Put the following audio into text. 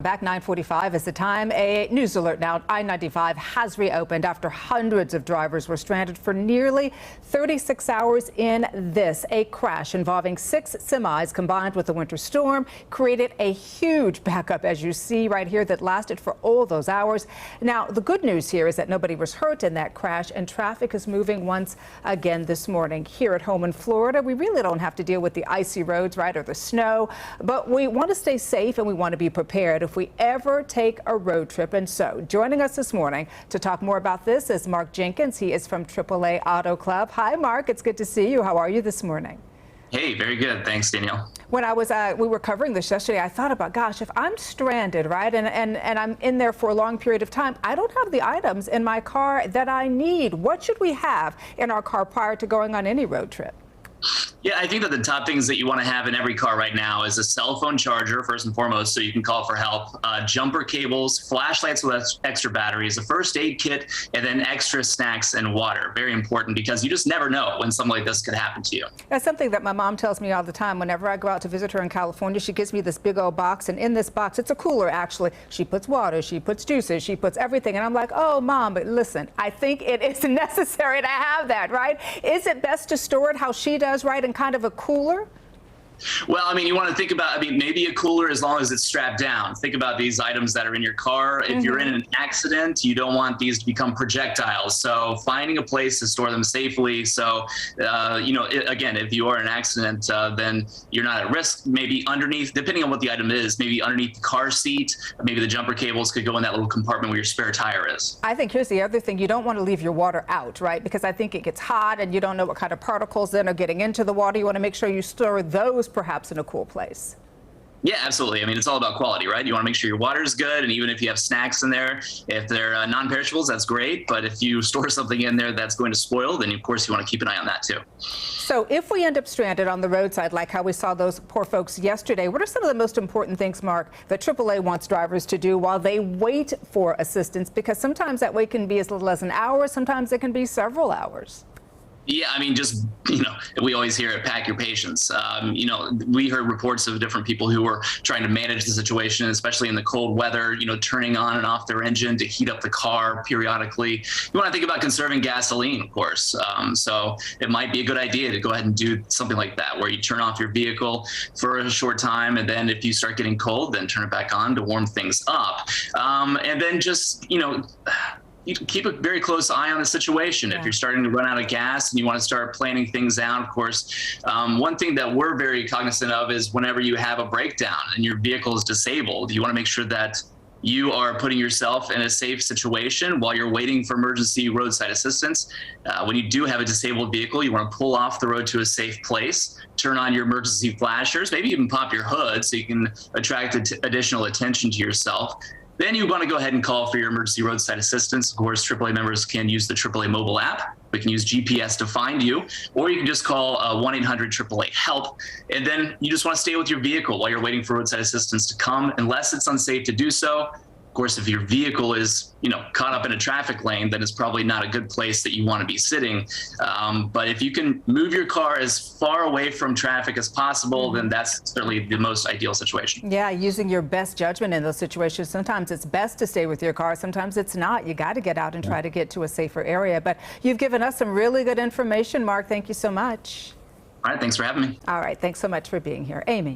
Back 9:45 is the time. A news alert now. I-95 has reopened after hundreds of drivers were stranded for nearly 36 hours in this. A crash involving 6 semis combined with a winter storm created a huge backup, as you see right here, that lasted for all those hours. Now, the good news here is that nobody was hurt in that crash and traffic is moving once again this morning. Here at home in Florida, we really don't have to deal with the icy roads, right, or the snow, but we want to stay safe and we want to be prepared if we ever take a road trip. And so joining us this morning to talk more about this is Mark Jenkins. He is from AAA Auto Club. Hi, Mark. It's good to see you. How are you this morning? Hey, very good. Thanks, Danielle. When we were covering this yesterday, I thought about, gosh, if I'm stranded, right, and I'm in there for a long period of time, I don't have the items in my car that I need. What should we have in our car prior to going on any road trip? Yeah, I think that the top things that you want to have in every car right now is a cell phone charger, first and foremost, so you can call for help, jumper cables, flashlights with extra batteries, a first aid kit, and then extra snacks and water. Very important because you just never know when something like this could happen to you. That's something that my mom tells me all the time. Whenever I go out to visit her in California, she gives me this big old box, and in this box, it's a cooler actually. She puts water, she puts juices, she puts everything, and I'm like, oh, Mom, but listen, I think it is necessary to have that, right? Is it best to store it how she does, right, in kind of a cooler? Well, I mean, you want to think about, maybe a cooler as long as it's strapped down. Think about these items that are in your car. If you're in an accident, you don't want these to become projectiles. So finding a place to store them safely. So, again, if you are in an accident, then you're not at risk. Maybe underneath, depending on what the item is, maybe underneath the car seat, maybe the jumper cables could go in that little compartment where your spare tire is. I think here's the other thing. You don't want to leave your water out, right? Because I think it gets hot and you don't know what kind of particles then are getting into the water. You want to make sure you store those perhaps in a cool place. Yeah, absolutely. I mean, it's all about quality, right? You want to make sure your water is good, and even if you have snacks in there, if they're non-perishables, that's great. But if you store something in there that's going to spoil, then of course you want to keep an eye on that too. So if we end up stranded on the roadside, like how we saw those poor folks yesterday, what are some of the most important things, Mark, that AAA wants drivers to do while they wait for assistance? Because sometimes that wait can be as little as an hour, sometimes it can be several hours. Yeah, I mean, just, we always hear it, pack your patience. We heard reports of different people who were trying to manage the situation, especially in the cold weather, turning on and off their engine to heat up the car periodically. You want to think about conserving gasoline, of course. So it might be a good idea to go ahead and do something like that, where you turn off your vehicle for a short time, and then if you start getting cold, then turn it back on to warm things up. And then just, you can keep a very close eye on the situation. If you're starting to run out of gas and you want to start planning things out, of course, one thing that we're very cognizant of is whenever you have a breakdown and your vehicle is disabled, you want to make sure that you are putting yourself in a safe situation while you're waiting for emergency roadside assistance. When you do have a disabled vehicle, you want to pull off the road to a safe place, turn on your emergency flashers, maybe even pop your hood so you can attract additional attention to yourself. Then you want to go ahead and call for your emergency roadside assistance. Of course, AAA members can use the AAA mobile app. We can use GPS to find you, or you can just call 1-800-AAA-HELP. And then you just want to stay with your vehicle while you're waiting for roadside assistance to come, unless it's unsafe to do so. Of course, if your vehicle is, caught up in a traffic lane, then it's probably not a good place that you want to be sitting. But if you can move your car as far away from traffic as possible, then that's certainly the most ideal situation. Yeah, using your best judgment in those situations. Sometimes it's best to stay with your car. Sometimes it's not. You got to get out and try to get to a safer area. But you've given us some really good information, Mark. Thank you so much. All right. Thanks for having me. All right. Thanks so much for being here. Amy.